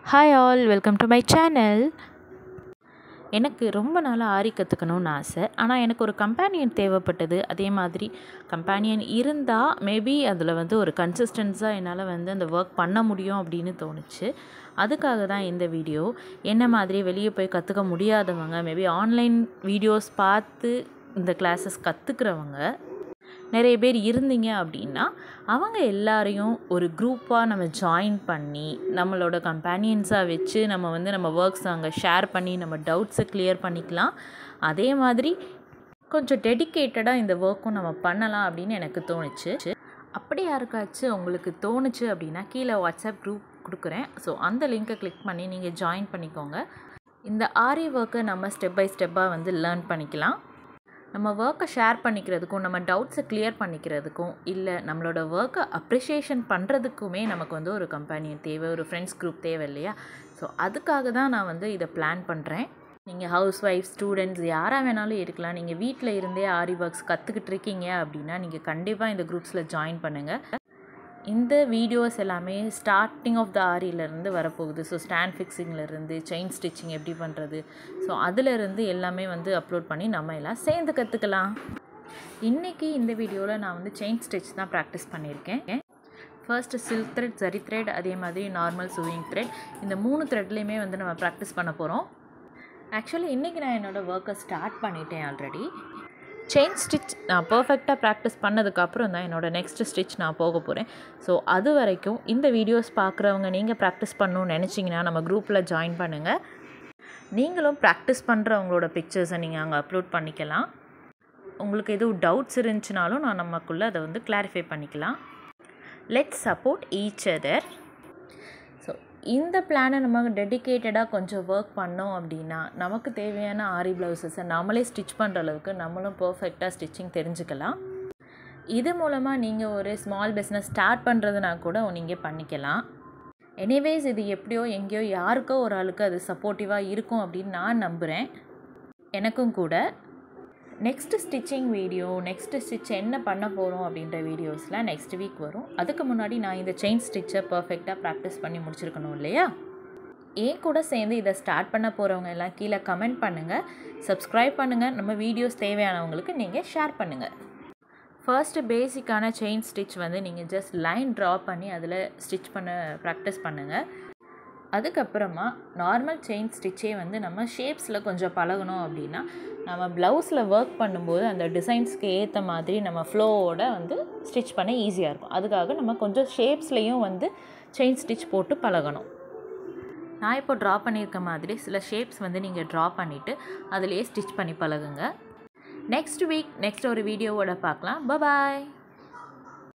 Hi all, welcome to my channel. எனக்கு ரொம்ப நாளாக ஆரி கற்றுக்கணும்னு ஆசை. ஆனால் எனக்கு ஒரு கம்பேனியன் தேவைப்பட்டது. அதே மாதிரி கம்பேனியன் இருந்தால் மேபி அதில் ஒரு கன்சிஸ்டன்ஸாக என்னால் அந்த ஒர்க் பண்ண முடியும் அப்படின்னு தோணுச்சு. அதுக்காக தான் இந்த வீடியோ. என்ன மாதிரி வெளியே போய் கற்றுக்க முடியாதவங்க, மேபி ஆன்லைன் வீடியோஸ் பார்த்து இந்த கிளாஸஸ் கற்றுக்கிறவங்க நிறைய பேர் இருந்தீங்க அப்படின்னா அவங்க எல்லாரையும் ஒரு குரூப்பாக நம்ம ஜாயின் பண்ணி நம்மளோட கம்பேனியன்ஸாக வச்சு நம்ம ஒர்க்ஸ் அங்கே ஷேர் பண்ணி நம்ம டவுட்ஸை கிளியர் பண்ணிக்கலாம். அதே மாதிரி கொஞ்சம் டெடிக்கேட்டடாக இந்த ஒர்க்கும் நம்ம பண்ணலாம் அப்படின்னு எனக்கு தோணுச்சு. அப்படி யாருக்காச்சும் உங்களுக்கு தோணுச்சு அப்படின்னா கீழே வாட்ஸ்அப் குரூப் கொடுக்குறேன். ஸோ அந்த லிங்க்கை கிளிக் பண்ணி நீங்கள் ஜாயின் பண்ணிக்கோங்க. இந்த ஆரி ஒர்க்கை நம்ம ஸ்டெப் பை ஸ்டெப்பாக லேர்ன் பண்ணிக்கலாம். நம்ம ஒர்க்கை ஷேர் பண்ணிக்கிறதுக்கும், நம்ம டவுட்ஸை கிளியர் பண்ணிக்கிறதுக்கும், இல்லை நம்மளோட ஒர்க்கை அப்ரிஷியேஷன் பண்ணுறதுக்குமே நமக்கு ஒரு கம்பெனியன் தேவை, ஒரு ஃப்ரெண்ட்ஸ் குரூப் தேவை இல்லையா? ஸோ அதுக்காக தான் நான் இதை பிளான் பண்ணுறேன். நீங்கள் ஹவுஸ் ஒய்ஃப், ஸ்டூடெண்ட்ஸ் யாராக வேணாலும் இருக்கலாம். நீங்கள் வீட்டில் இருந்தே ஆரி ஒர்க்ஸ் கற்றுக்கிட்டு இருக்கீங்க அப்படின்னா நீங்கள் கண்டிப்பாக இந்த குரூப்ஸில் ஜாயின் பண்ணுங்கள். இந்த வீடியோஸ் எல்லாமே ஸ்டார்டிங் ஆஃப் த ஆரியிலேருந்து வரப்போகுது. ஸோ ஸ்டாண்ட் ஃபிக்ஸிங்லேருந்து செயின் ஸ்டிச்சிங் எப்படி பண்ணுறது, ஸோ அதிலேருந்து எல்லாமே அப்லோட் பண்ணி நம்ம எல்லாம் சேர்ந்து கற்றுக்கலாம். இன்றைக்கி இந்த வீடியோவில் நான் செயின் ஸ்டிச் தான் ப்ராக்டிஸ் பண்ணியிருக்கேன். First silk thread, zari thread, அதே மாதிரி நார்மல் சூயிங் த்ரெட், இந்த 3 த்ரெட்லேயுமே நம்ம ப்ராக்டிஸ் பண்ண போகிறோம். ஆக்சுவலி இன்றைக்கி நான் என்னோடய ஒர்க்கை ஸ்டார்ட் பண்ணிட்டேன் ஆல்ரெடி. செயின் ஸ்டிச் நான் பர்ஃபெக்டாக ப்ராக்டிஸ் பண்ணதுக்கப்புறம் தான் என்னோடய நெக்ஸ்ட்டு ஸ்டிச் நான் போக போகிறேன். ஸோ அது வரைக்கும் இந்த வீடியோஸ் பார்க்குறவங்க நீங்கள் ப்ராக்டிஸ் பண்ணணும்னு நினச்சிங்கன்னா நம்ம குரூப்பில் ஜாயின் பண்ணுங்கள். நீங்களும் ப்ராக்டிஸ் பண்ணுறவங்களோட பிக்சர்ஸை நீங்கள் அங்கே அப்லோட் பண்ணிக்கலாம். உங்களுக்கு எதுவும் டவுட்ஸ் இருந்துச்சுனாலும் நான் நமக்குள்ளே அதை கிளாரிஃபை பண்ணிக்கலாம். Let's support each other. So இந்த பிளானை நம்ம டெடிக்கேட்டடாக கொஞ்சம் ஒர்க் பண்ணோம் அப்படின்னா நமக்கு தேவையான ஆரி ப்ளவுஸஸை நம்மளே ஸ்டிச் பண்ணுற அளவுக்கு நம்மளும் பர்ஃபெக்டாக ஸ்டிச்சிங் தெரிஞ்சுக்கலாம். இது மூலமாக நீங்கள் ஒரு ஸ்மால் பிஸ்னஸ் ஸ்டார்ட் பண்ணுறதுனா கூட நீங்கள் பண்ணிக்கலாம். எனிவேஸ் இது எப்படியோ எங்கேயோ யாருக்கோ ஒரு ஆளுக்கு அது சப்போர்ட்டிவாக இருக்கும் அப்படின்னு நான் நம்புகிறேன். எனக்கும் கூட. Next stitching video, next stitch என்ன பண்ண போகிறோம் அப்படின்ற வீடியோஸ்லாம் நெக்ஸ்ட் வீக் வரும். அதுக்கு முன்னாடி நான் இந்த செயின் ஸ்டிச்சை பர்ஃபெக்டாக ப்ராக்டிஸ் பண்ணி முடிச்சிருக்கணும் இல்லையா? ஏன் கூட சேர்ந்து இதை ஸ்டார்ட் பண்ண போகிறவங்க எல்லாம் கீழே கமெண்ட் பண்ணுங்கள், சப்ஸ்கிரைப் பண்ணுங்கள், நம்ம வீடியோஸ் தேவையானவங்களுக்கு நீங்கள் ஷேர் பண்ணுங்கள். ஃபர்ஸ்ட்டு பேசிக்கான செயின் ஸ்டிச் நீங்கள் ஜஸ்ட் லைன் ட்ரா பண்ணி அதில் ஸ்டிச் பண்ண ப்ராக்டிஸ் பண்ணுங்கள். அதுக்கப்புறமா நார்மல் செயின் ஸ்டிச்சே நம்ம ஷேப்ஸில் கொஞ்சம் பழகணும் அப்படின்னா நம்ம ப்ளவுஸில் ஒர்க் பண்ணும்போது அந்த டிசைன்ஸ்க்கு ஏற்ற மாதிரி நம்ம ஃப்ளோவோட ஸ்டிச் பண்ண ஈஸியாக இருக்கும். அதுக்காக நம்ம கொஞ்சம் ஷேப்ஸ்லேயும் செயின் ஸ்டிச் போட்டு பழகணும். நான் இப்போ ட்ரா பண்ணியிருக்க மாதிரி சில ஷேப்ஸ் நீங்கள் ட்ரா பண்ணிவிட்டு அதிலேயே ஸ்டிச் பண்ணி பழகுங்க. நெக்ஸ்ட் வீக் நெக்ஸ்ட் ஒரு வீடியோவோட பார்க்கலாம். பாய்.